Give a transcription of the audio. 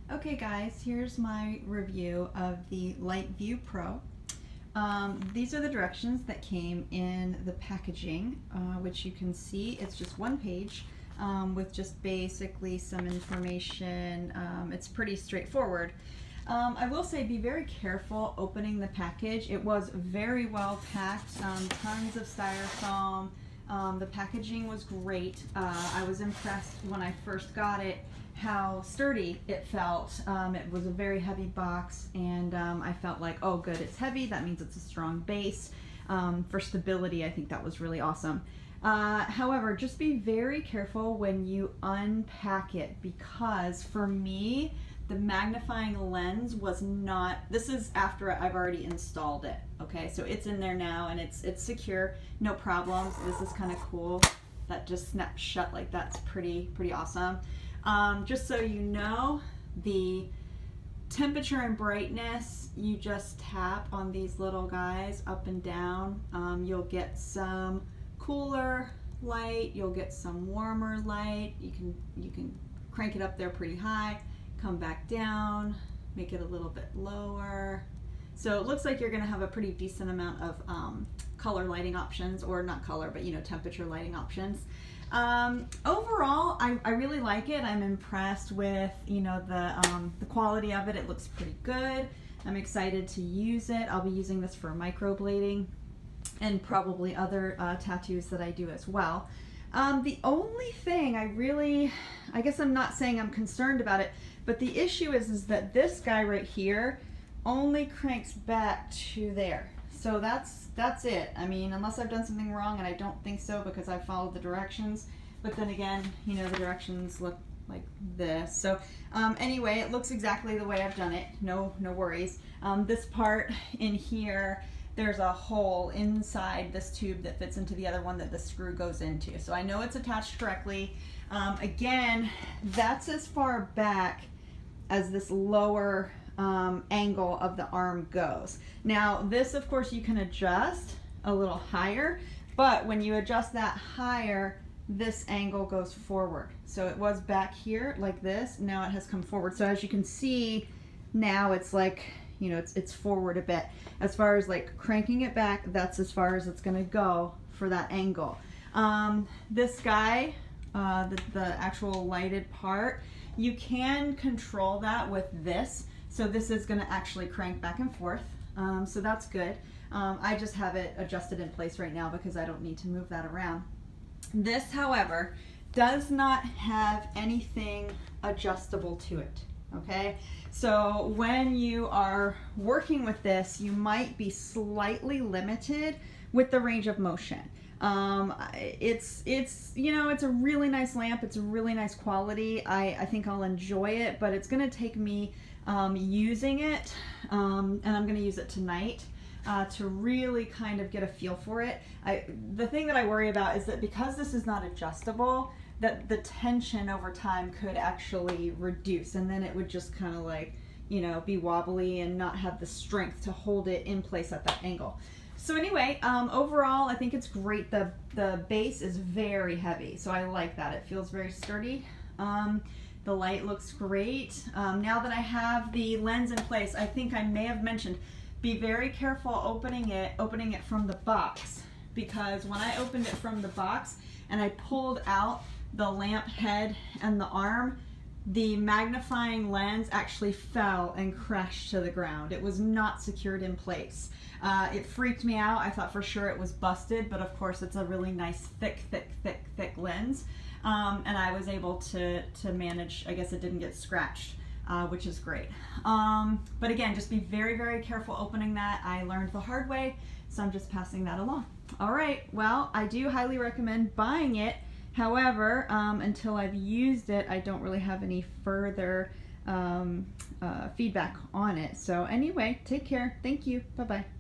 Okay guys, here's my review of the LightView Pro. These are the directions that came in the packaging, which you can see it's just one page with just basically some information. It's pretty straightforward. I will say be very careful opening the package. It was very well packed, tons of styrofoam. The packaging was great. I was impressed when I first got it how sturdy it felt. It was a very heavy box, and I felt like, oh good, it's heavy, that means it's a strong base. For stability, I think that was really awesome. However, just be very careful when you unpack it, because for me, the magnifying lens was not, this is after I've already installed it, okay? So it's in there now and it's secure, no problems. This is kind of cool. That just snaps shut like that's pretty awesome. Just so you know, the temperature and brightness, you just tap on these little guys up and down. You'll get some cooler light, you'll get some warmer light. You can crank it up there pretty high, come back down, make it a little bit lower. So it looks like you're going to have a pretty decent amount of color lighting options, or not color, but temperature lighting options. Overall, I really like it. I'm impressed with the quality of it. It looks pretty good. I'm excited to use it. I'll be using this for microblading and probably other tattoos that I do as well. The only thing I guess I'm not saying I'm concerned about it, but the issue is that this guy right here only cranks back to there. So that's it. I mean, unless I've done something wrong, and I don't think so because I followed the directions. But then again, the directions look like this. So anyway, it looks exactly the way I've done it. No worries. This part in here, there's a hole inside this tube that fits into the other one that the screw goes into. So I know it's attached correctly. Again, that's as far back as this lower angle of the arm goes. Now this, of course, you can adjust a little higher, but when you adjust that higher, this angle goes forward. So it was back here like this, now it has come forward. So as you can see, now it's like, it's forward a bit. As far as like cranking it back, that's as far as it's gonna go for that angle. This guy, the actual lighted part, you can control that with this. So this is going to actually crank back and forth. So that's good. I just have it adjusted in place right now because I don't need to move that around. This, however, does not have anything adjustable to it. Okay, so when you are working with this, you might be slightly limited with the range of motion. It's a really nice lamp. It's a really nice quality. I think I'll enjoy it, but it's going to take me using it, and I'm going to use it tonight to really kind of get a feel for it. The thing that I worry about is that because this is not adjustable, that the tension over time could actually reduce, and then it would just kind of like, be wobbly and not have the strength to hold it in place at that angle. So anyway, overall, I think it's great. The base is very heavy, so I like that. It feels very sturdy. The light looks great. Now that I have the lens in place, I think I may have mentioned, be very careful opening it from the box, because when I opened it from the box and I pulled out the lamp head and the arm, the magnifying lens actually fell and crashed to the ground. It was not secured in place. It freaked me out. I thought for sure it was busted, but of course it's a really nice thick lens. And I was able to manage, I guess it didn't get scratched, which is great. But again, just be very careful opening that. I learned the hard way, so I'm just passing that along. All right, well, I do highly recommend buying it. However, until I've used it, I don't really have any further feedback on it. So anyway, take care. Thank you. Bye-bye.